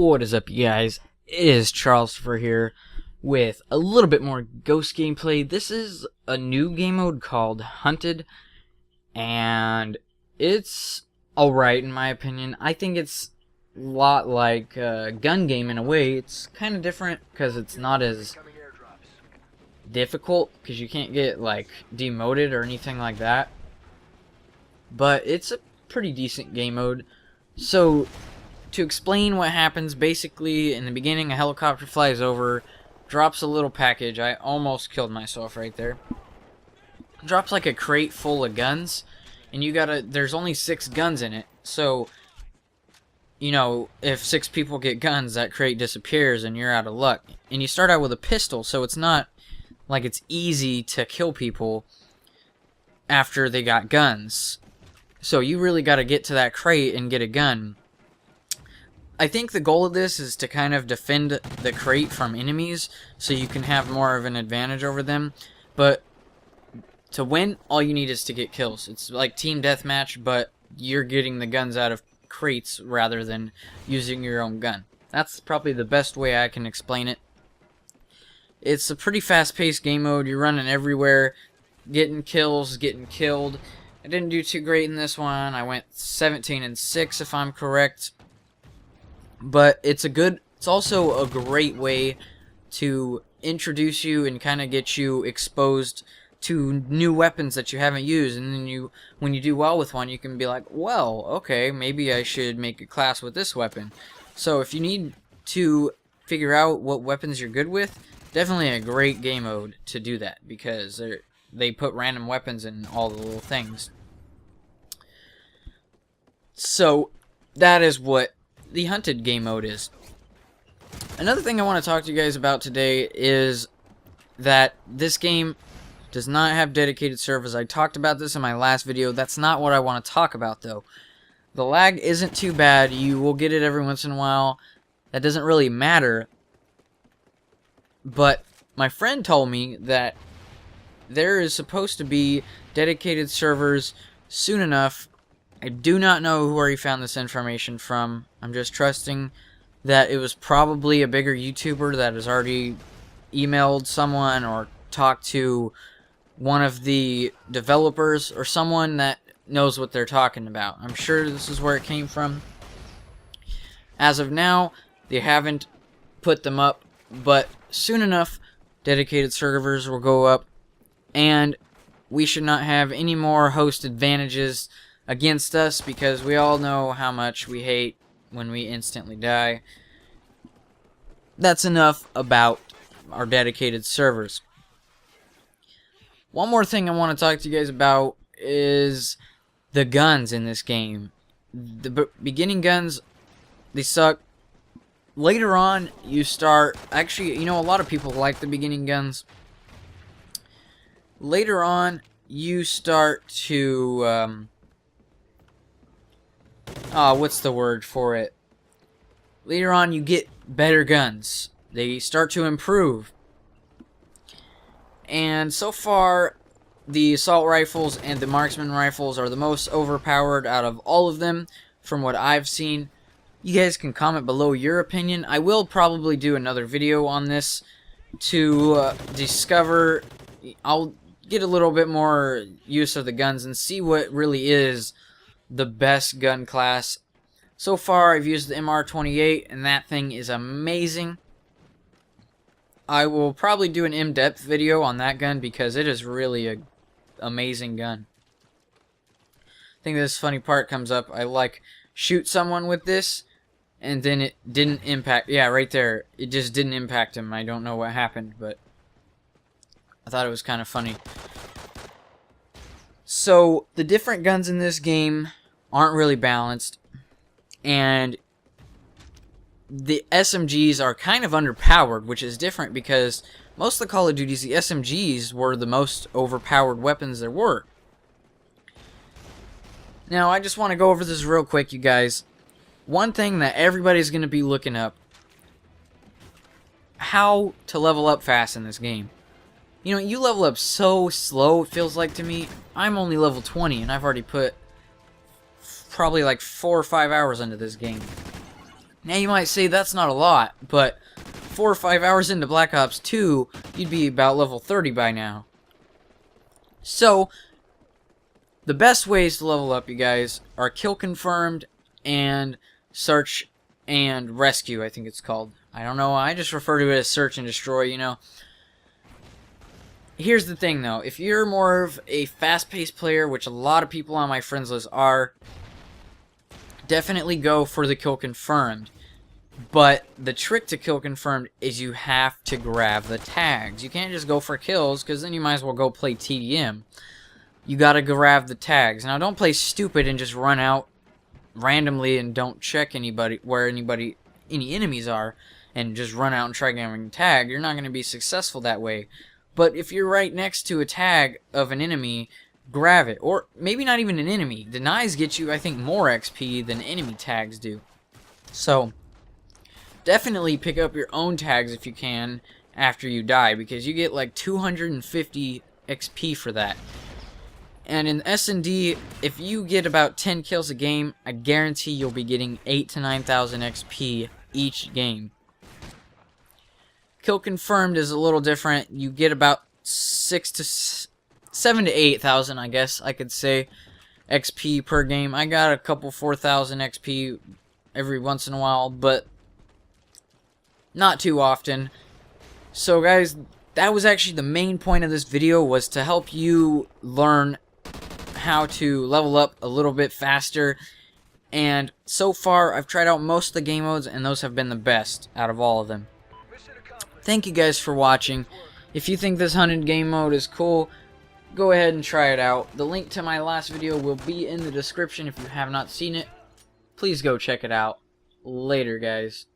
What is up, you guys? It is Charles here with a little bit more Ghost gameplay. This is a new game mode called Hunted, and it's alright in my opinion. I think it's a lot like a gun game in a way. It's kind of different because it's not as difficult because you can't get like demoted or anything like that. But it's a pretty decent game mode. So to explain what happens, basically in the beginning a helicopter flies over, drops a little package. I almost killed myself right there. Drops like a crate full of guns, and there's only 6 guns in it. So, you know, if 6 people get guns, that crate disappears and you're out of luck. And you start out with a pistol, so it's not like it's easy to kill people after they got guns. So you really got to get to that crate and get a gun. I think the goal of this is to kind of defend the crate from enemies so you can have more of an advantage over them. But to win, all you need is to get kills. It's like team deathmatch, but you're getting the guns out of crates rather than using your own gun. That's probably the best way I can explain it. It's a pretty fast-paced game mode. You're running everywhere, getting kills, getting killed. I didn't do too great in this one. I went 17-6 if I'm correct. But it's also a great way to introduce you and kind of get you exposed to new weapons that you haven't used, and then when you do well with one, you can be like, well, okay, maybe I should make a class with this weapon. So if you need to figure out what weapons you're good with, definitely a great game mode to do that, because they put random weapons in all the little things. So that is what the Hunted game mode is. Another thing I want to talk to you guys about today is that this game does not have dedicated servers. I talked about this in my last video. That's not what I want to talk about though. The lag isn't too bad. You will get it every once in a while. That doesn't really matter. But my friend told me that there is supposed to be dedicated servers soon enough. I do not know where he found this information from. I'm just trusting that it was probably a bigger YouTuber that has already emailed someone or talked to one of the developers or someone that knows what they're talking about. I'm sure this is where it came from. As of now, they haven't put them up, but soon enough, dedicated servers will go up, and we should not have any more host advantages against us, because we all know how much we hate when we instantly die. That's enough about our dedicated servers. One more thing I want to talk to you guys about is the guns in this game. The beginning guns, they suck. Later on, you start... Actually, you know, a lot of people like the beginning guns. Later on, you start to... what's the word for it? Later on, you get better guns. They start to improve. And so far, the assault rifles and the marksman rifles are the most overpowered out of all of them, from what I've seen. You guys can comment below your opinion. I will probably do another video on this to discover... I'll get a little bit more use of the guns and see what really is the best gun class. So far, I've used the MR28, and that thing is amazing. I will probably do an in-depth video on that gun because it is really an amazing gun. I think this funny part comes up. I shoot someone with this, and then it didn't impact. Yeah, right there. It just didn't impact him. I don't know what happened, but I thought it was kind of funny. So, the different guns in this game aren't really balanced, and the SMGs are kind of underpowered, which is different because most of the Call of Duties, the SMGs were the most overpowered weapons there were. Now, I just want to go over this real quick, you guys. One thing that everybody's going to be looking up: how to level up fast in this game. You know, you level up so slow, it feels like to me. I'm only level 20, and I've already put probably like 4 or 5 hours into this game. Now you might say that's not a lot, but 4 or 5 hours into Black Ops 2, you'd be about level 30 by now. So, the best ways to level up, you guys, are kill confirmed and search and rescue, I think it's called. I don't know, I just refer to it as search and destroy, you know. Here's the thing, though. If you're more of a fast-paced player, which a lot of people on my friends list are, definitely go for the kill confirmed. But the trick to kill confirmed is you have to grab the tags. You can't just go for kills, because then you might as well go play TDM. You gotta grab the tags. Now, don't play stupid and just run out randomly and don't check where any enemies are, and just run out and try getting a tag. You're not going to be successful that way. But if you're right next to a tag of an enemy, grab it. Or maybe not even an enemy. Denies get you, I think, more XP than enemy tags do. So, definitely pick up your own tags if you can after you die, because you get like 250 XP for that. And in S&D, if you get about 10 kills a game, I guarantee you'll be getting 8,000 to 9,000 XP each game. Kill confirmed is a little different. You get about 7,000 to 8,000, I guess I could say, XP per game. I got a couple 4,000 XP every once in a while, but not too often. So guys, that was actually the main point of this video, was to help you learn how to level up a little bit faster. And so far, I've tried out most of the game modes, and those have been the best out of all of them. Thank you guys for watching. If you think this hunted game mode is cool, go ahead and try it out. The link to my last video will be in the description if you have not seen it. Please go check it out. Later, guys.